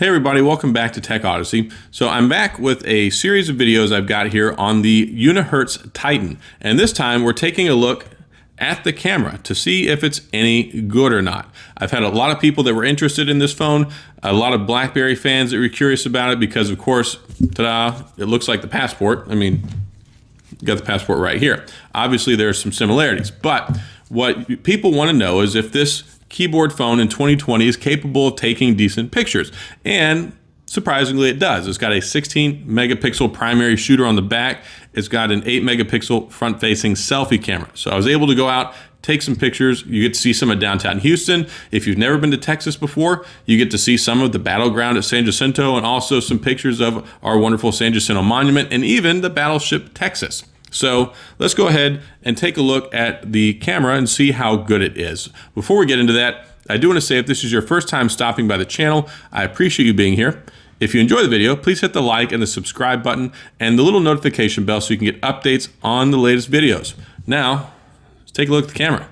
Hey everybody, welcome back to Tech Odyssey. So I'm back with a series of videos I've got here on the Unihertz Titan. And this time we're taking a look at the camera to see if it's any good or not. I've had a lot of people that were interested in this phone, a lot of BlackBerry fans that were curious about it because of course, ta-da, it looks like the Passport. I mean, you got the Passport right here. Obviously there's some similarities, but what people want to know is if this keyboard phone in 2020 is capable of taking decent pictures. And surprisingly, it does. It's got a 16 megapixel primary shooter on the back. It's got an 8 megapixel front facing selfie camera. So I was able to go out, take some pictures. You get to see some of downtown Houston. If you've never been to Texas before, you get to see some of the battleground at San Jacinto and also some pictures of our wonderful San Jacinto Monument and even the battleship Texas. So let's go ahead and take a look at the camera and see how good it is. Before we get into that, I do want to say if this is your first time stopping by the channel, I appreciate you being here. If you enjoy the video, please hit the like and the subscribe button and the little notification bell so you can get updates on the latest videos. Now, let's take a look at the camera.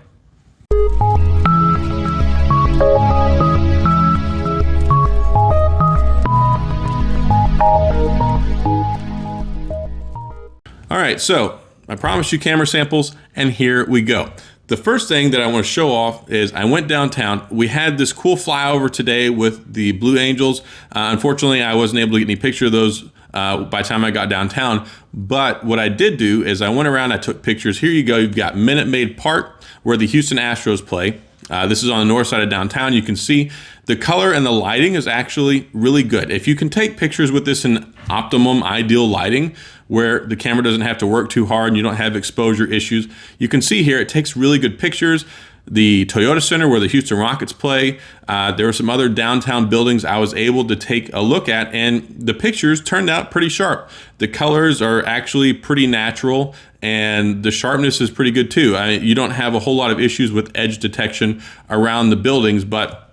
All right, so I promised you camera samples, and here we go. The first thing that I want to show off is I went downtown. We had this cool flyover today with the Blue Angels. Unfortunately, I wasn't able to get any picture of those by the time I got downtown. But what I did do is I went around, I took pictures. Here you go. You've got Minute Maid Park, where the Houston Astros play. This is on the north side of downtown. You can see the color and the lighting is actually really good. If you can take pictures with this in optimum ideal lighting where the camera doesn't have to work too hard and you don't have exposure issues, you can see here it takes really good pictures. The Toyota Center where the Houston Rockets play, there were some other downtown buildings I was able to take a look at, and the pictures turned out pretty sharp. The colors are actually pretty natural and the sharpness is pretty good too. You don't have a whole lot of issues with edge detection around the buildings, but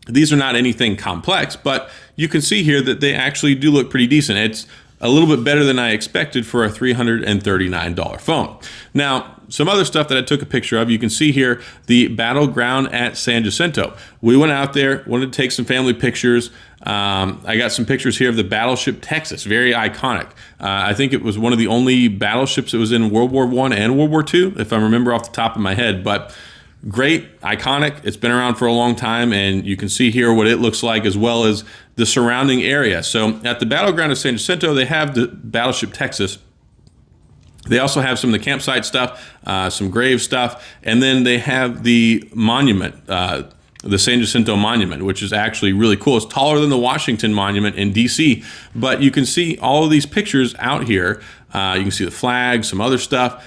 these are not anything complex, but you can see here that they actually do look pretty decent. It's a little bit better than I expected for a $339 phone. Now, some other stuff that I took a picture of, you can see here the battleground at San Jacinto. We went out there, wanted to take some family pictures. I got some pictures here of the battleship Texas, very iconic. I think it was one of the only battleships that was in World War I and World War II, if I remember off the top of my head, but great, iconic. It's been around for a long time, and you can see here what it looks like as well as the surrounding area. So at the battleground of San Jacinto, they have the battleship Texas. They also have some of the campsite stuff, some grave stuff, and then they have the monument, the San Jacinto Monument, which is actually really cool. It's taller than the Washington Monument in DC, but you can see all of these pictures out here. You can see the flag, some other stuff.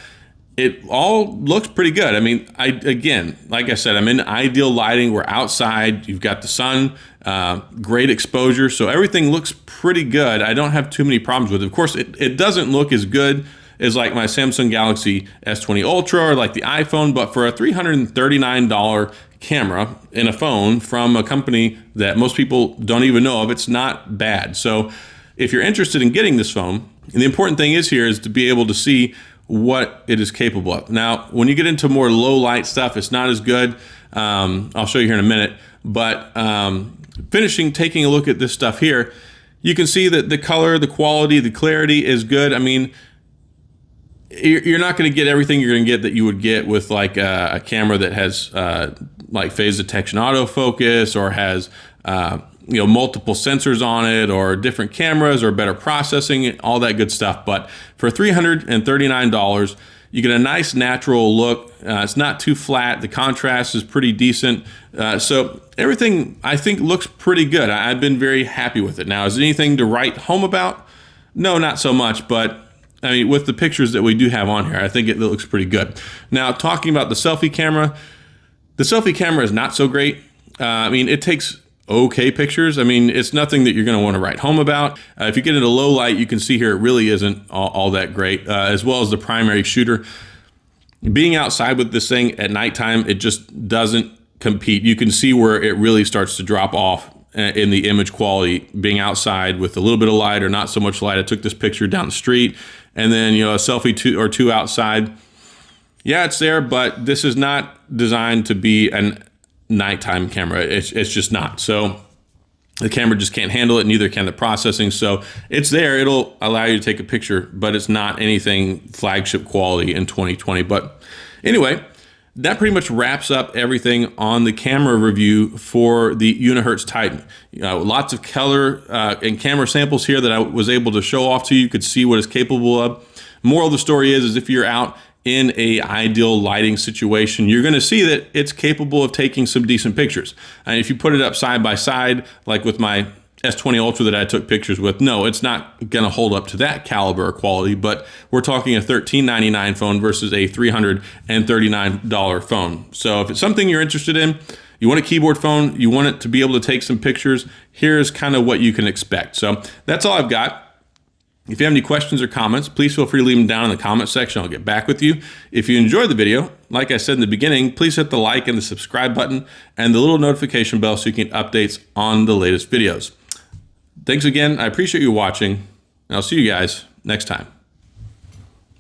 It all looks pretty good. I mean, again, like I said, I'm in ideal lighting. We're outside. You've got the sun, great exposure. So everything looks pretty good. I don't have too many problems with it. Of course, it doesn't look as good as like my Samsung Galaxy S20 Ultra or like the iPhone, but for a $339 camera in a phone from a company that most people don't even know of, it's not bad. So if you're interested in getting this phone, and the important thing is here is to be able to see what it is capable of. Now, when you get into more low light stuff, it's not as good. I'll show you here in a minute, but taking a look at this stuff here, you can see that the color, the quality, the clarity is good. I mean, you're not going to get everything you're going to get that you would get with like a camera that has like phase detection autofocus or has multiple sensors on it or different cameras or better processing, all that good stuff. But for $339, you get a nice natural look. It's not too flat. The contrast is pretty decent. So everything I think looks pretty good. I've been very happy with it. Now, is it anything to write home about? No, not so much, but I mean, with the pictures that we do have on here, I think it looks pretty good. Now, talking about the selfie camera is not so great. I mean, it takes okay pictures. I mean, it's nothing that you're going to want to write home about. If you get into low light, you can see here it really isn't all that great, as well as the primary shooter. Being outside with this thing at nighttime, it just doesn't compete. You can see where it really starts to drop off in the image quality, being outside with a little bit of light or not so much light. I took this picture down the street and then, a selfie or two outside. Yeah, it's there, but this is not designed to be a nighttime camera. It's just not. So The camera just can't handle it, neither can the processing. So it's there, it'll allow you to take a picture, but it's not anything flagship quality in 2020. But anyway, that pretty much wraps up everything on the camera review for the Unihertz Titan. Lots of color and camera samples here that I was able to show off to you. You could see what it's capable of. Moral of the story is if you're out in a ideal lighting situation, you're going to see that it's capable of taking some decent pictures. And if you put it up side by side, like with my S20 Ultra that I took pictures with, no, it's not going to hold up to that caliber or quality, but we're talking a $13.99 phone versus a $339 phone. So if it's something you're interested in, you want a keyboard phone, you want it to be able to take some pictures, here's kind of what you can expect. So that's all I've got. If you have any questions or comments, please feel free to leave them down in the comment section. I'll get back with you. If you enjoyed the video, like I said in the beginning, please hit the like and the subscribe button and the little notification bell so you can get updates on the latest videos. Thanks again. I appreciate you watching, and I'll see you guys next time.